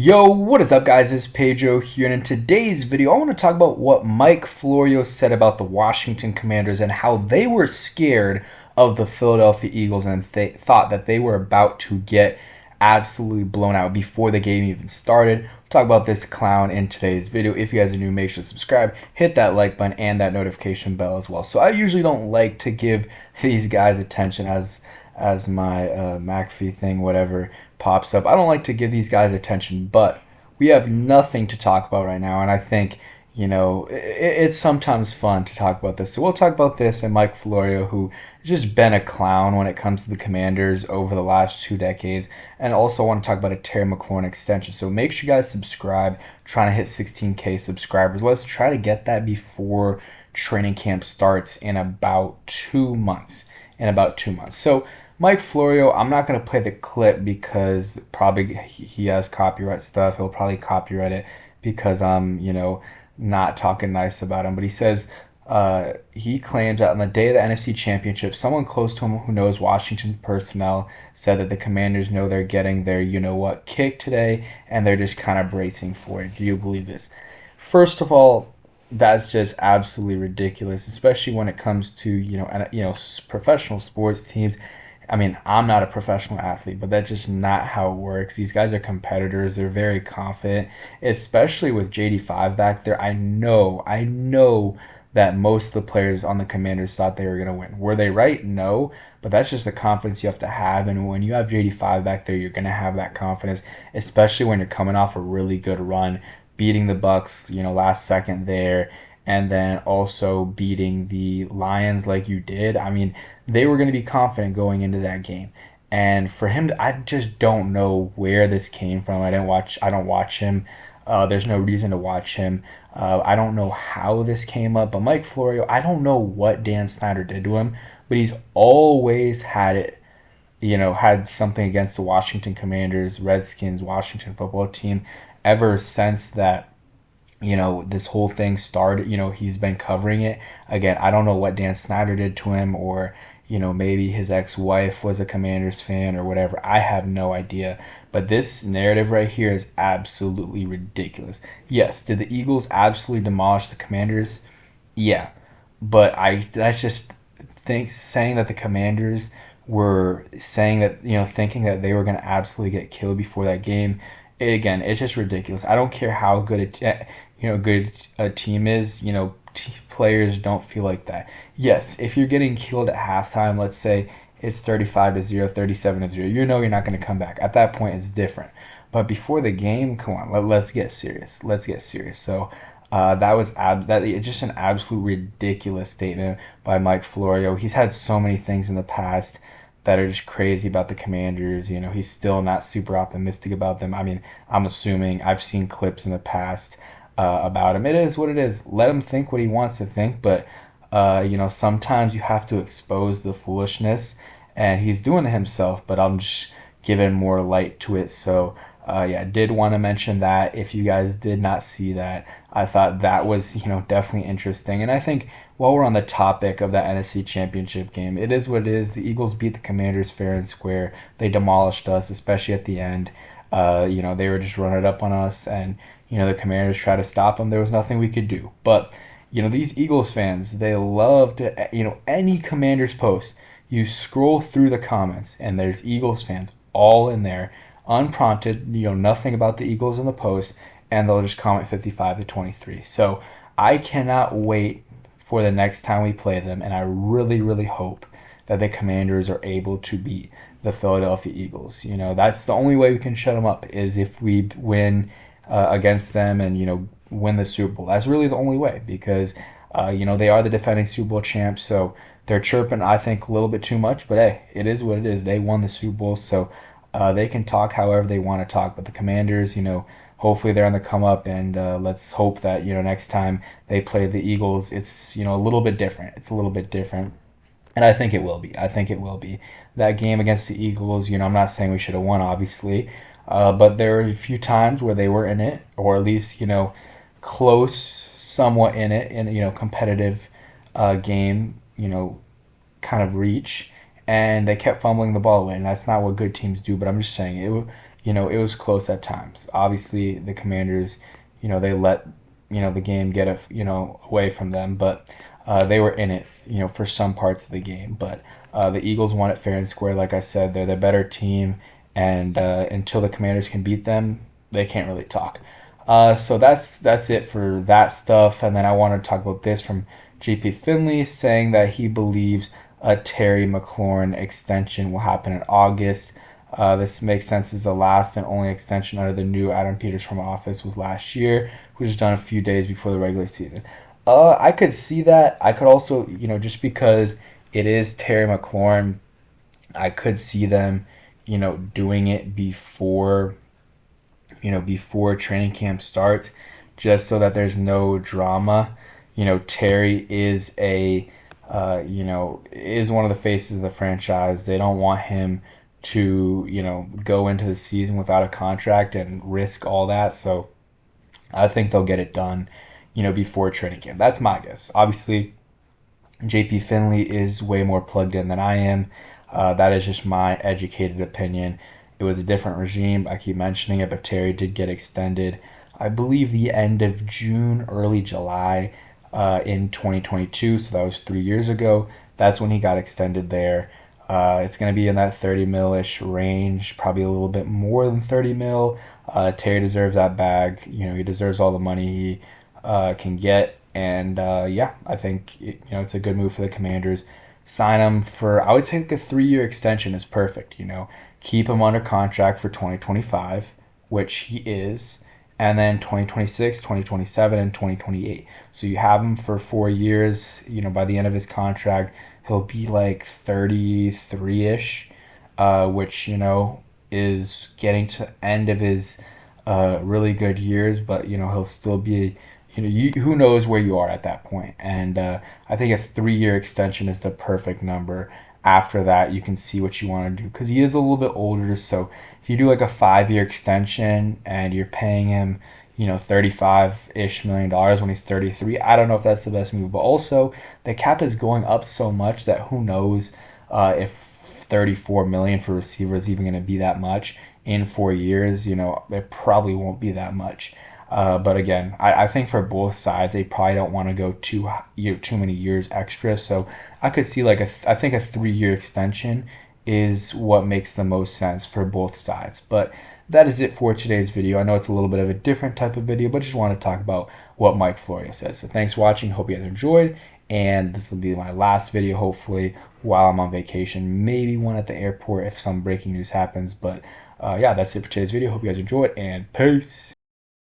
Yo, what is up guys, it's Pedro here, and in today's video I want to talk about what Mike Florio said about the Washington Commanders and how they were scared of the Philadelphia Eagles and thought that they were about to get absolutely blown out before the game even started. We'll talk about this clown in today's video. If you guys are new, make sure to subscribe, hit that like button and that notification bell as well. So I usually don't like to give these guys attention as my McAfee thing, whatever, pops up. I don't like to give these guys attention, but we have nothing to talk about right now, and I think it's sometimes fun to talk about this. So we'll talk about this and Mike Florio, who has just been a clown when it comes to the Commanders over the last 2 decades, and also want to talk about a Terry McLaurin extension. So make sure you guys subscribe. Trying to hit 16K subscribers. Let's try to get that before training camp starts in about 2 months. So Mike Florio, I'm not going to play the clip because probably he has copyright stuff. He'll probably copyright it because I'm not talking nice about him. But he says he claims that on the day of the NFC Championship, someone close to him who knows Washington personnel said that the Commanders know they're getting their you-know-what kick today, and they're just kind of bracing for it. Do you believe this? First of all, that's just absolutely ridiculous, especially when it comes to professional sports teams. I mean, I'm not a professional athlete, but that's just not how it works. These guys are competitors. They're very confident, especially with JD5 back there. I know that most of the players on the Commanders thought they were going to win. Were they right? No, but that's just the confidence you have to have. And when you have JD5 back there, you're going to have that confidence, especially when you're coming off a really good run, beating the Bucks, last second there, and then also beating the Lions like you did. I mean, they were going to be confident going into that game. And for him, I just don't know where this came from. I don't watch him. There's no reason to watch him. I don't know how this came up. But Mike Florio, I don't know what Dan Snyder did to him, but he's always had it, had something against the Washington Commanders, Redskins, Washington football team ever since this whole thing started. He's been covering it. Again, I don't know what Dan Snyder did to him, or maybe his ex-wife was a Commanders fan or whatever. I have no idea. But this narrative right here is absolutely ridiculous. Yes, did the Eagles absolutely demolish the Commanders? Yeah. But that's just saying that the Commanders were saying that, thinking that they were going to absolutely get killed before that game. Again, it's just ridiculous. I don't care how good good a team is. Players don't feel like that. Yes, if you're getting killed at halftime, let's say it's 35-0, 37-0, you're not going to come back. At that point, it's different. But before the game, come on, let's get serious. Let's get serious. So that was just an absolute ridiculous statement by Mike Florio. He's had so many things in the past that are just crazy about the Commanders. He's still not super optimistic about them. I mean, I'm assuming. I've seen clips in the past about him. It is what it is. Let him think what he wants to think, but sometimes you have to expose the foolishness, and he's doing it himself, but I'm just giving more light to it. So yeah, did want to mention that. If you guys did not see that, I thought that was definitely interesting. And I think while we're on the topic of that NFC Championship game, it is what it is. The Eagles beat the Commanders fair and square. They demolished us, especially at the end. They were just running it up on us, and the Commanders tried to stop them. There was nothing we could do. But these Eagles fans, they love to any Commanders post. You scroll through the comments, and there's Eagles fans all in there, unprompted. Nothing about the Eagles in the post, and they'll just comment 55-23. So I cannot wait for the next time we play them, and I really, really hope that the Commanders are able to beat the Philadelphia Eagles. That's the only way we can shut them up, is if we win against them and win the Super Bowl. That's really the only way, because they are the defending Super Bowl champs. So they're chirping, I think, a little bit too much, but hey, it is what it is. They won the Super Bowl, so they can talk however they want to talk. But the Commanders, hopefully they're on the come up, and let's hope that next time they play the Eagles, it's a little bit different. It's a little bit different. And I think it will be. I think it will be. That game against the Eagles, I'm not saying we should have won, obviously. But there were a few times where they were in it, or at least, close, somewhat in it, in competitive game, kind of reach. And they kept fumbling the ball away. And that's not what good teams do. But I'm just saying, it was close at times. Obviously, the Commanders, they let the game get away from them, but they were in it, for some parts of the game. But the Eagles won it fair and square. Like I said, they're the better team, and until the Commanders can beat them, they can't really talk. So that's it for that stuff. And then I want to talk about this from JP Finley saying that he believes a Terry McLaurin extension will happen in August. This makes sense as the last and only extension under the new Adam Peters front office was last year, which was done a few days before the regular season. I could see that. I could also, just because it is Terry McLaurin, I could see them, doing it before training camp starts, just so that there's no drama. Terry is is one of the faces of the franchise. They don't want him to, go into the season without a contract and risk all that. So I think they'll get it done, before training camp. That's my guess. Obviously, JP Finley is way more plugged in than I am. That is just my educated opinion. It was a different regime. I keep mentioning it, but Terry did get extended, I believe, the end of June, early July in 2022. So that was 3 years ago. That's when he got extended there. It's going to be in that 30 mil-ish range, probably a little bit more than 30 mil. Terry deserves that bag. He deserves all the money he can get. And yeah, I think it's a good move for the Commanders. Sign him for, I would say, like a 3-year extension is perfect. Keep him under contract for 2025, which he is, and then 2026, 2027, and 2028. So you have him for 4 years. By the end of his contract, he'll be like 33-ish, which, is getting to the end of his really good years, but, he'll still be, who knows where you are at that point. And I think a 3-year extension is the perfect number. After that, you can see what you want to do, because he is a little bit older. So if you do like a 5-year extension and you're paying him, $35-ish million when he's 33, I don't know if that's the best move. But also, the cap is going up so much that who knows if 34 million for receiver is even going to be that much in 4 years. It probably won't be that much. But again, I think for both sides, they probably don't want to go too many years extra. So I could see I think a 3-year extension is what makes the most sense for both sides. But that is it for today's video. I know it's a little bit of a different type of video, but just want to talk about what Mike Florio says. So thanks for watching. Hope you guys enjoyed. And this will be my last video, hopefully, while I'm on vacation. Maybe one at the airport if some breaking news happens. But yeah, that's it for today's video. Hope you guys enjoyed, and peace.